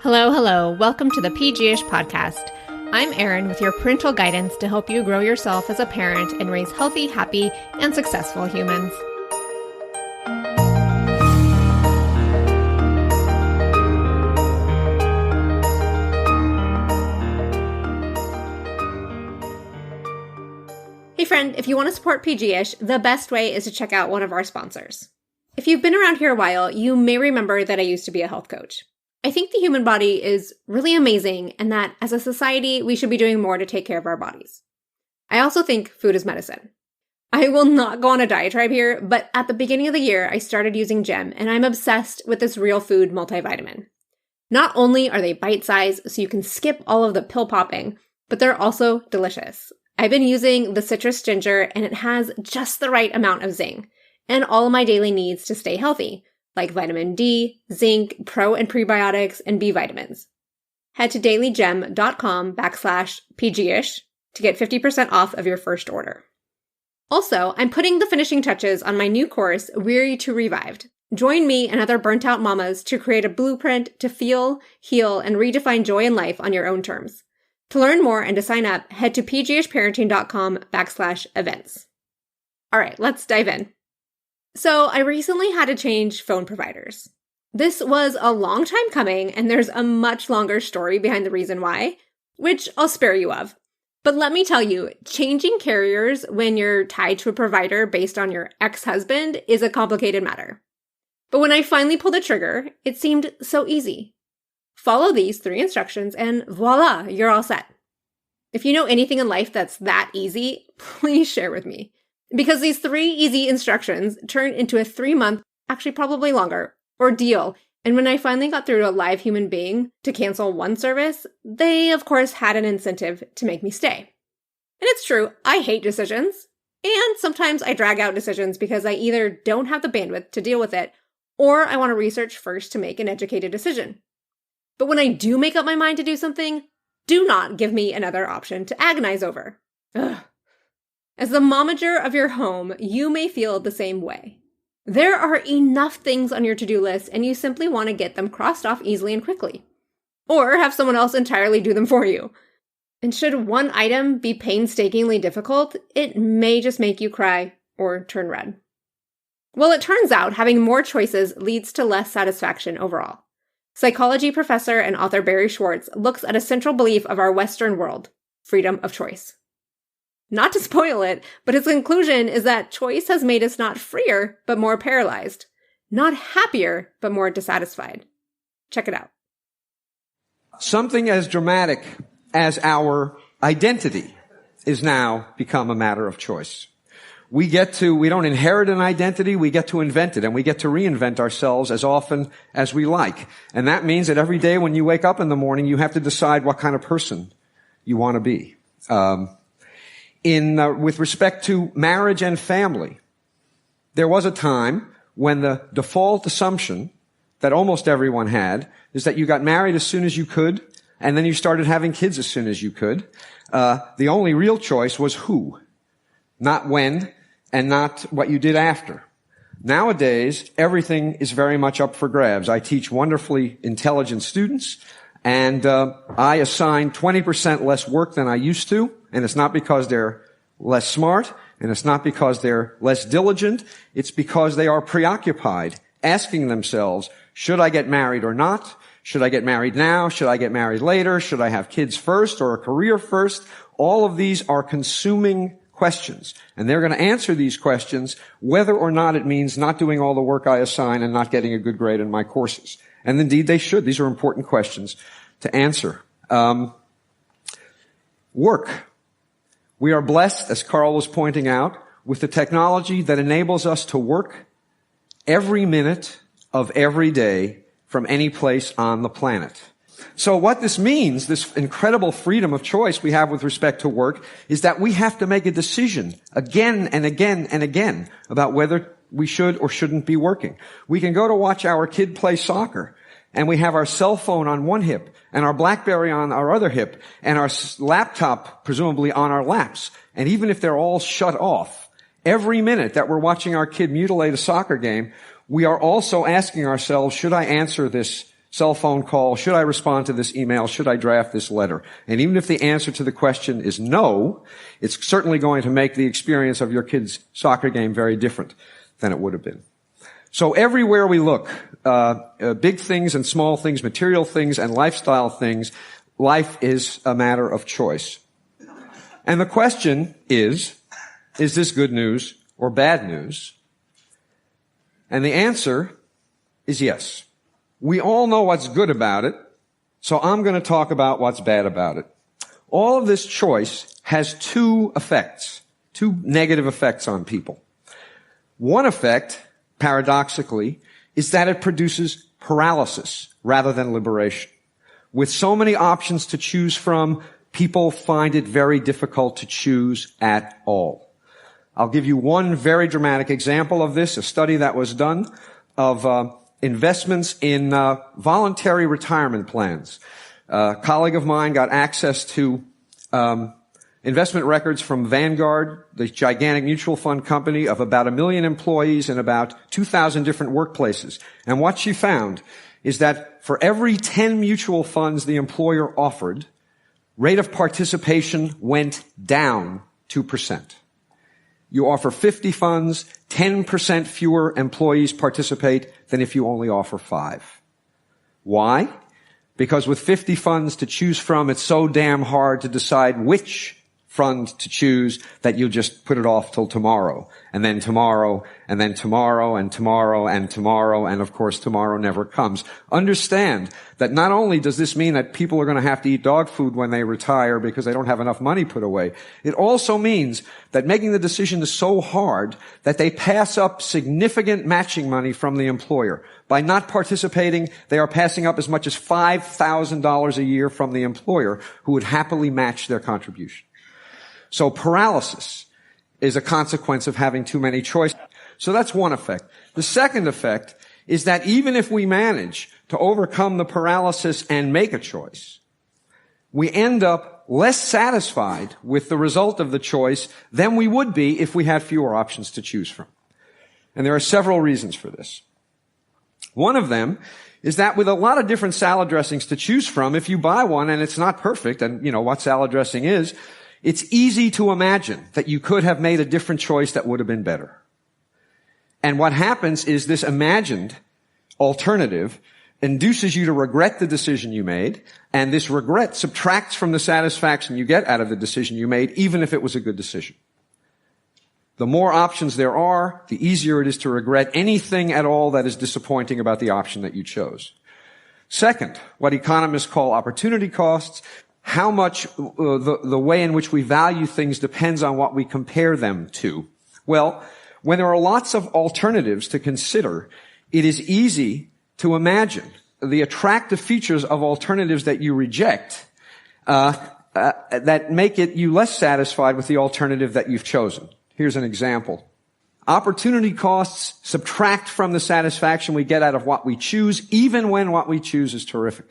Hello, hello. Welcome to the PG-ish podcast. I'm Erin with your parental guidance to help you grow yourself as a parent and raise healthy, happy, and successful humans. Hey friend, if you want to support PG-ish, the best way is to check out one of our sponsors. If you've been around here a while, you may remember that I used to be a health coach. I think the human body is really amazing and that as a society, we should be doing more to take care of our bodies. I also think food is medicine. I will not go on a diatribe here, but at the beginning of the year, I started using Gem and I'm obsessed with this real food multivitamin. Not only are they bite-sized so you can skip all of the pill popping, but they're also delicious. I've been using the citrus ginger and it has just the right amount of zinc and all of my daily needs to stay healthy, like vitamin D, zinc, pro and prebiotics, and B vitamins. Head to dailygem.com/PGish to get 50% off of your first order. Also, I'm putting the finishing touches on my new course, Weary to Revived. Join me and other burnt-out mamas to create a blueprint to feel, heal, and redefine joy in life on your own terms. To learn more and to sign up, head to pgishparenting.com/events. All right, let's dive in. So I recently had to change phone providers. This was a long time coming, and there's a much longer story behind the reason why, which I'll spare you of. But let me tell you, changing carriers when you're tied to a provider based on your ex-husband is a complicated matter. But when I finally pulled the trigger, it seemed so easy. Follow these 3 instructions and voila, you're all set. If you know anything in life that's that easy, please share with me. Because these 3 easy instructions turned into a 3-month, actually probably longer, ordeal. And when I finally got through to a live human being to cancel one service, they, of course, had an incentive to make me stay. And it's true, I hate decisions. And sometimes I drag out decisions because I either don't have the bandwidth to deal with it, or I want to research first to make an educated decision. But when I do make up my mind to do something, do not give me another option to agonize over. Ugh. As the momager of your home, you may feel the same way. There are enough things on your to-do list and you simply want to get them crossed off easily and quickly. Or have someone else entirely do them for you. And should one item be painstakingly difficult, it may just make you cry or turn red. Well, it turns out having more choices leads to less satisfaction overall. Psychology professor and author Barry Schwartz looks at a central belief of our Western world, freedom of choice. Not to spoil it, but his conclusion is that choice has made us not freer, but more paralyzed. Not happier, but more dissatisfied. Check it out. Something as dramatic as our identity is now become a matter of choice. We don't inherit an identity, we get to invent it, and we get to reinvent ourselves as often as we like. And that means that every day when you wake up in the morning, you have to decide what kind of person you want to be. With respect to marriage and family, there was a time when the default assumption that almost everyone had is that you got married as soon as you could, and then you started having kids as soon as you could. The only real choice was who, not when, and not what you did after. Nowadays, everything is very much up for grabs. I teach wonderfully intelligent students, and I assign 20% less work than I used to. And it's not because they're less smart, and it's not because they're less diligent. It's because they are preoccupied, asking themselves, should I get married or not? Should I get married now? Should I get married later? Should I have kids first or a career first? All of these are consuming questions. And they're going to answer these questions whether or not it means not doing all the work I assign and not getting a good grade in my courses. And indeed they should. These are important questions to answer. Work. We are blessed, as Carl was pointing out, with the technology that enables us to work every minute of every day from any place on the planet. So what this means, this incredible freedom of choice we have with respect to work, is that we have to make a decision again and again and again about whether we should or shouldn't be working. We can go to watch our kid play soccer, and we have our cell phone on one hip and our BlackBerry on our other hip and our laptop presumably on our laps. And even if they're all shut off, every minute that we're watching our kid mutilate a soccer game, we are also asking ourselves, should I answer this cell phone call, should I respond to this email, should I draft this letter? And even if the answer to the question is no, it's certainly going to make the experience of your kid's soccer game very different than it would have been. So everywhere we look, big things and small things, material things and lifestyle things, life is a matter of choice. And the question is this good news or bad news? And the answer is yes. We all know what's good about it, so I'm going to talk about what's bad about it. All of this choice has two negative effects on people. One effect, paradoxically, is that it produces paralysis rather than liberation. With so many options to choose from, people find it very difficult to choose at all. I'll give you one very dramatic example of this, a study that was done of investments in voluntary retirement plans. A colleague of mine got access to investment records from Vanguard, the gigantic mutual fund company of about 1 million employees in about 2,000 different workplaces. And what she found is that for every 10 mutual funds the employer offered, rate of participation went down 2%. You offer 50 funds, 10% fewer employees participate than if you only offer 5. Why? Because with 50 funds to choose from, it's so damn hard to decide which fund to choose that you'll just put it off till tomorrow, and then tomorrow, and then tomorrow, and tomorrow, and tomorrow, and of course tomorrow never comes. Understand that not only does this mean that people are going to have to eat dog food when they retire because they don't have enough money put away, it also means that making the decision is so hard that they pass up significant matching money from the employer. By not participating, they are passing up as much as $5,000 a year from the employer, who would happily match their contribution. So paralysis is a consequence of having too many choices. So that's one effect. The second effect is that even if we manage to overcome the paralysis and make a choice, we end up less satisfied with the result of the choice than we would be if we had fewer options to choose from. And there are several reasons for this. One of them is that with a lot of different salad dressings to choose from, if you buy one and it's not perfect, and you know what salad dressing is, it's easy to imagine that you could have made a different choice that would have been better. And what happens is this imagined alternative induces you to regret the decision you made, and this regret subtracts from the satisfaction you get out of the decision you made, even if it was a good decision. The more options there are, the easier it is to regret anything at all that is disappointing about the option that you chose. Second, what economists call opportunity costs. How much the way in which we value things depends on what we compare them to. Well, when there are lots of alternatives to consider, it is easy to imagine the attractive features of alternatives that you reject that make you less satisfied with the alternative that you've chosen. Here's an example. Opportunity costs subtract from the satisfaction we get out of what we choose, even when what we choose is terrific.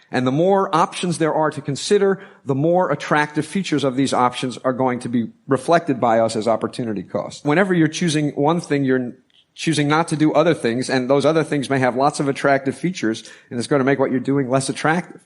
And the more options there are to consider, the more attractive features of these options are going to be reflected by us as opportunity costs. Whenever you're choosing one thing, you're choosing not to do other things, and those other things may have lots of attractive features, and it's going to make what you're doing less attractive.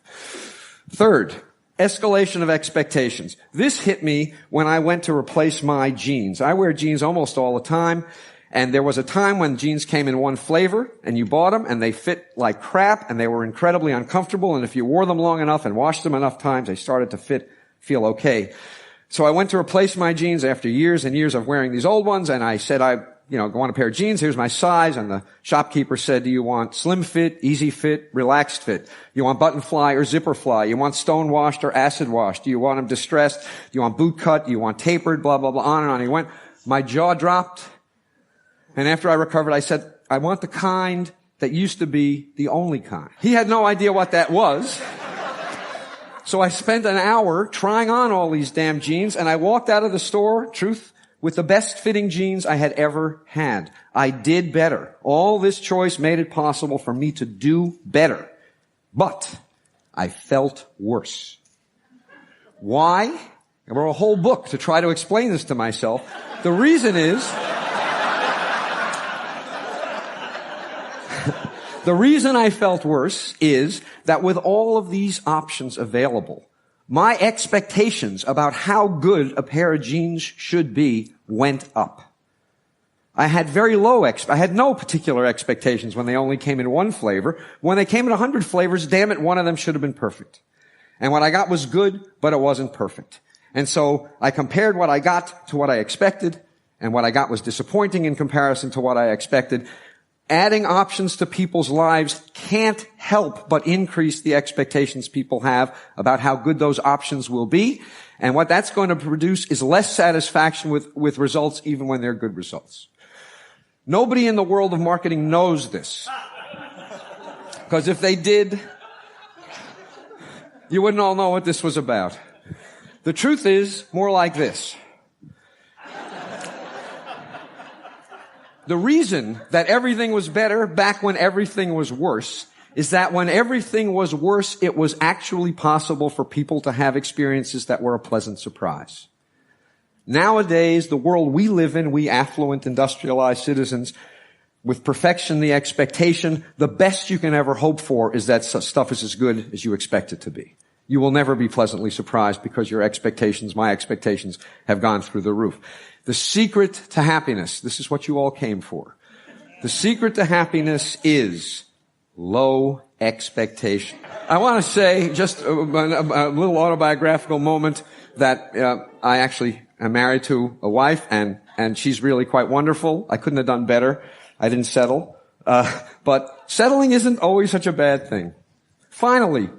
Third, escalation of expectations. This hit me when I went to replace my jeans. I wear jeans almost all the time. And there was a time when jeans came in one flavor, and you bought them, and they fit like crap, and they were incredibly uncomfortable, and if you wore them long enough and washed them enough times, they started to feel okay. So I went to replace my jeans after years and years of wearing these old ones, and I said, I want a pair of jeans, here's my size, and the shopkeeper said, do you want slim fit, easy fit, relaxed fit? You want button fly or zipper fly? You want stone washed or acid washed? Do you want them distressed? Do you want boot cut? Do you want tapered? Blah, blah, blah, on and on. He went. My jaw dropped. And after I recovered, I said, I want the kind that used to be the only kind. He had no idea what that was. So I spent an hour trying on all these damn jeans, and I walked out of the store, truth, with the best fitting jeans I had ever had. I did better. All this choice made it possible for me to do better. But I felt worse. Why? I wrote a whole book to try to explain this to myself. The reason is The reason I felt worse is that with all of these options available, my expectations about how good a pair of jeans should be went up. I had I had no particular expectations when they only came in one flavor. When they came in 100 flavors, damn it, one of them should have been perfect. And what I got was good, but it wasn't perfect. And so I compared what I got to what I expected, and what I got was disappointing in comparison to what I expected. Adding options to people's lives can't help but increase the expectations people have about how good those options will be. And what that's going to produce is less satisfaction with results, even when they're good results. Nobody in the world of marketing knows this. Because if they did, you wouldn't all know what this was about. The truth is more like this. The reason that everything was better back when everything was worse is that when everything was worse, it was actually possible for people to have experiences that were a pleasant surprise. Nowadays, the world we live in, we affluent, industrialized citizens, with perfection, the expectation, the best you can ever hope for is that stuff is as good as you expect it to be. You will never be pleasantly surprised because your expectations, my expectations, have gone through the roof. The secret to happiness, this is what you all came for. The secret to happiness is low expectation. I want to say just a little autobiographical moment that I actually am married to a wife, and she's really quite wonderful. I couldn't have done better. I didn't settle. But settling isn't always such a bad thing. Finally,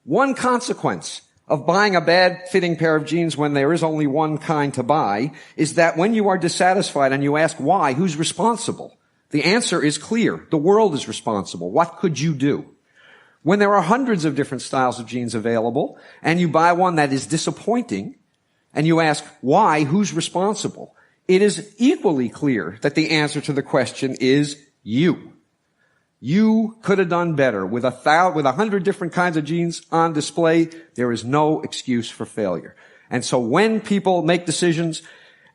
one consequence of buying a bad-fitting pair of jeans when there is only one kind to buy is that when you are dissatisfied and you ask why, who's responsible? The answer is clear. The world is responsible. What could you do? When there are hundreds of different styles of jeans available and you buy one that is disappointing and you ask why, who's responsible? It is equally clear that the answer to the question is you. You could have done better. With 100 different kinds of jeans on display, there is no excuse for failure. And so when people make decisions,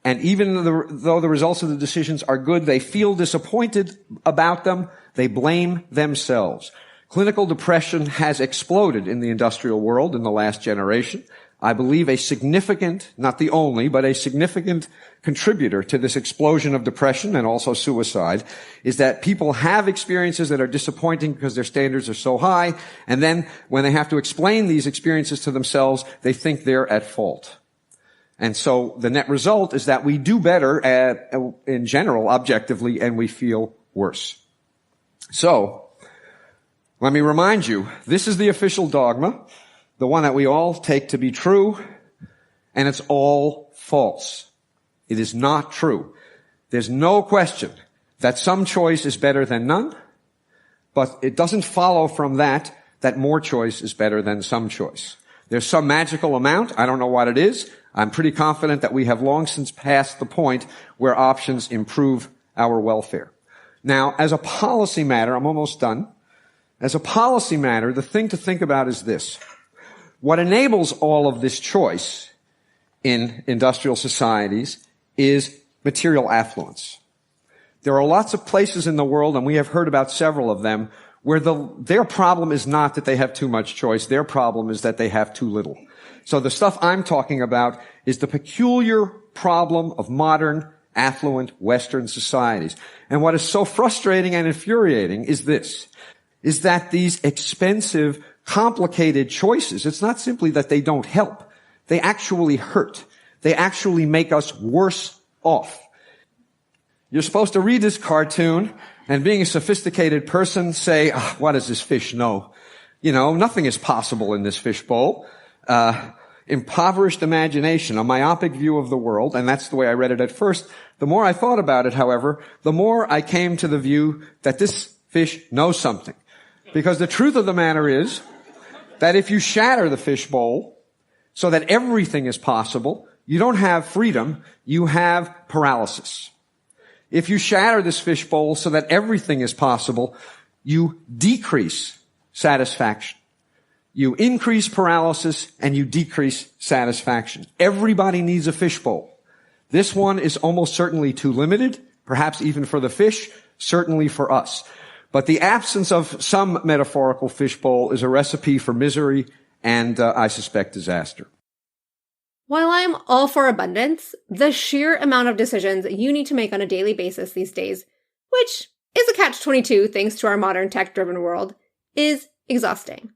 and even though the results of the decisions are good, they feel disappointed about them, they blame themselves. Clinical depression has exploded in the industrial world in the last generation. I believe a significant, not the only, but a significant contributor to this explosion of depression and also suicide is that people have experiences that are disappointing because their standards are so high, and then when they have to explain these experiences to themselves, they think they're at fault. And so the net result is that we do better in general, objectively, and we feel worse. So, let me remind you, this is the official dogma, the one that we all take to be true, and it's all false. It is not true. There's no question that some choice is better than none, but it doesn't follow from that more choice is better than some choice. There's some magical amount. I don't know what it is. I'm pretty confident that we have long since passed the point where options improve our welfare. Now, as a policy matter, I'm almost done. As a policy matter, the thing to think about is this. What enables all of this choice in industrial societies is material affluence. There are lots of places in the world, and we have heard about several of them, where their problem is not that they have too much choice. Their problem is that they have too little. So the stuff I'm talking about is the peculiar problem of modern, affluent Western societies. And what is so frustrating and infuriating is this, is that these expensive, complicated choices, it's not simply that they don't help. They actually hurt. They actually make us worse off. You're supposed to read this cartoon and being a sophisticated person say, what does this fish know? You know, nothing is possible in this fishbowl. Impoverished imagination, a myopic view of the world, and that's the way I read it at first. The more I thought about it, however, the more I came to the view that this fish knows something. Because the truth of the matter is that if you shatter the fishbowl so that everything is possible, you don't have freedom, you have paralysis. If you shatter this fishbowl so that everything is possible, you decrease satisfaction. You increase paralysis and you decrease satisfaction. Everybody needs a fishbowl. This one is almost certainly too limited, perhaps even for the fish, certainly for us. But the absence of some metaphorical fishbowl is a recipe for misery and, I suspect, disaster. While I'm all for abundance, the sheer amount of decisions you need to make on a daily basis these days, which is a catch-22 thanks to our modern tech-driven world, is exhausting.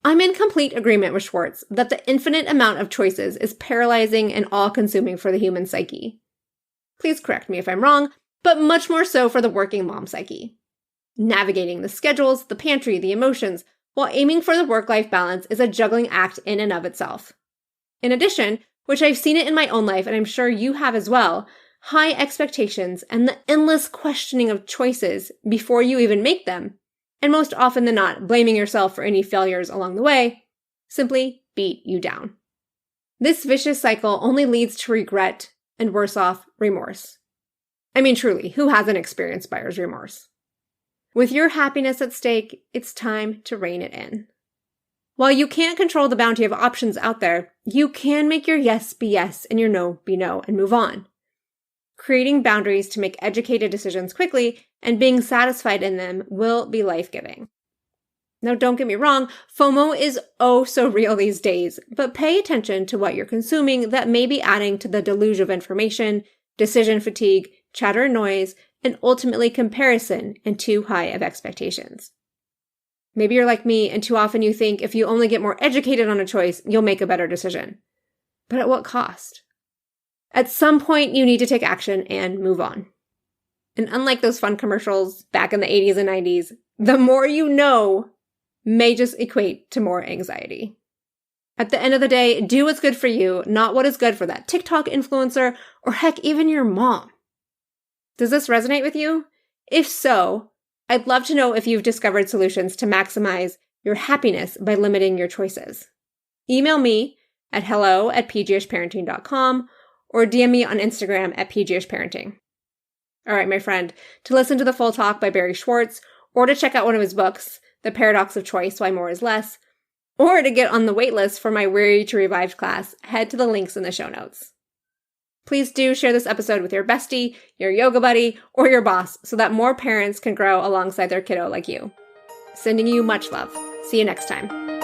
I'm in complete agreement with Schwartz that the infinite amount of choices is paralyzing and all-consuming for the human psyche. Please correct me if I'm wrong, but much more so for the working mom psyche. Navigating the schedules, the pantry, the emotions, while aiming for the work-life balance is a juggling act in and of itself. In addition, which I've seen it in my own life and I'm sure you have as well, high expectations and the endless questioning of choices before you even make them, and most often than not, blaming yourself for any failures along the way, simply beat you down. This vicious cycle only leads to regret and, worse off, remorse. I mean, truly, who hasn't experienced buyer's remorse? With your happiness at stake, it's time to rein it in. While you can't control the bounty of options out there, you can make your yes be yes and your no be no and move on. Creating boundaries to make educated decisions quickly and being satisfied in them will be life-giving. Now, don't get me wrong, FOMO is oh so real these days, but pay attention to what you're consuming that may be adding to the deluge of information, decision fatigue, chatter and noise, and ultimately comparison and too high of expectations. Maybe you're like me and too often you think if you only get more educated on a choice, you'll make a better decision. But at what cost? At some point, you need to take action and move on. And unlike those fun commercials back in the 80s and 90s, the more you know may just equate to more anxiety. At the end of the day, do what's good for you, not what is good for that TikTok influencer or heck, even your mom. Does this resonate with you? If so, I'd love to know if you've discovered solutions to maximize your happiness by limiting your choices. Email me at hello@pghparenting.com or DM me on Instagram at pghparenting. All right, my friend, to listen to the full talk by Barry Schwartz or to check out one of his books, The Paradox of Choice, Why More is Less, or to get on the waitlist for my Weary to Revived class, head to the links in the show notes. Please do share this episode with your bestie, your yoga buddy, or your boss so that more parents can grow alongside their kiddo like you. Sending you much love. See you next time.